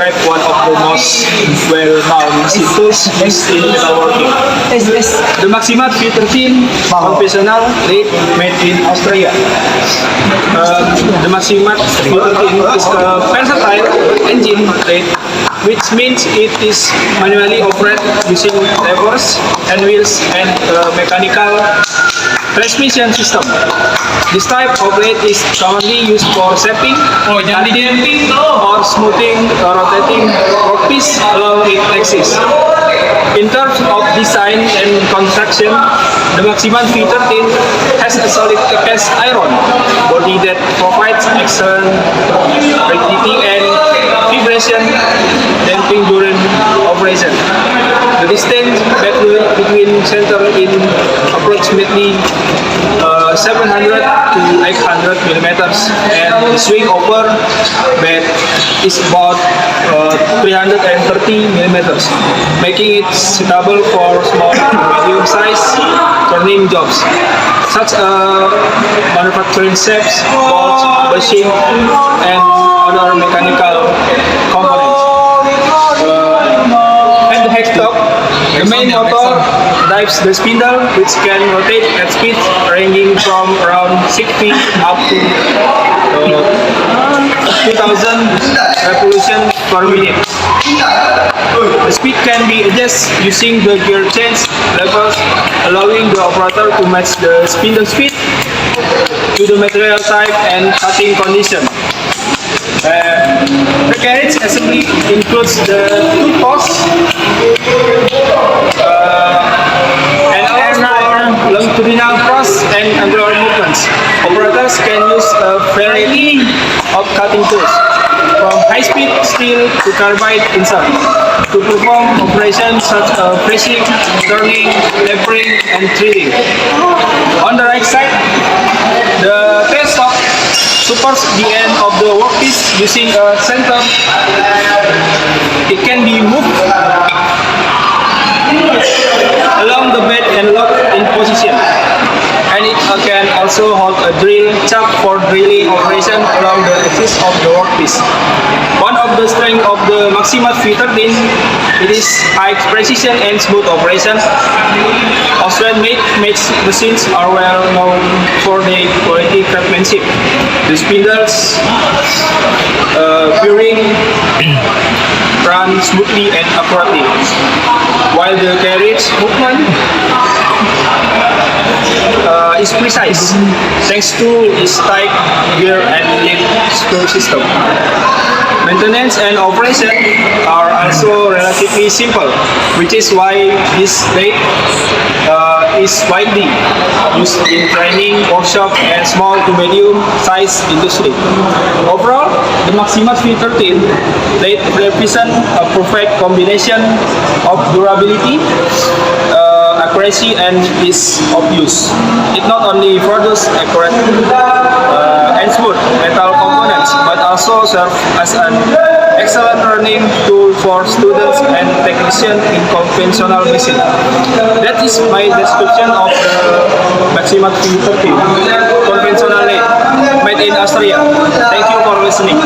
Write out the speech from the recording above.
describe one of the most well-known machine tools used in metalworking. The Maxima V13 conventional lathe made in Australia. The Maxima V13 is a versatile engine lathe, which means it is manually operated using levers and wheels and a mechanical transmission system. This type of lathe is commonly used for shaping, cutting, or smoothing a rotating workpiece along its axis. In terms of design and construction, the Maxima V13 has a solid cast iron body that provides excellent rigidity and vibration damping during operation. The distance between center in approximately 700 to 800 millimeters, and the swing over bed is about 330 millimeters, making it suitable for small to medium-sized turning jobs, such as manufacturing shapes, bolts, bushing, and other mechanical components. At the headstop, the main motor drives the spindle, which can rotate at speeds ranging from around 60 up to 2000 revolutions per minute. The speed can be adjusted using the gear change levers, allowing the operator to match the spindle speed to the material type and cutting condition. The carriage assembly includes the two posts and longitudinal cross and angular movements. Operators can use a variety of cutting tools, from high-speed steel to carbide insert, to perform operations such as pressing, turning, leveling, and drilling. On the right side, the tailstock supports the end of the workpiece using a center. It can be moved along the bed and locked in position, and it can also hold a drill chuck for drilling operation along the axis of the workpiece. One of the strengths of the Maxima V13 it is high precision and smooth operation. Australian-made machines are well known for their quality craftsmanship. The spindles, bearing run smoothly and accurately, while the carriage movement is precise thanks to its tight gear and lead screw system. Maintenance and operation are also relatively simple, which is why this lathe is widely used in training, workshop, and small to medium-sized industry. Overall, the Maxima V13 lathe represents a perfect combination of durability, accuracy, and ease of use. It not only produces accurate and smooth metal components, but also serves as an excellent learning tool for students and technicians in conventional machine. That is my description of the Maxima V13 conventional lathe made in Australia. Thank you for listening.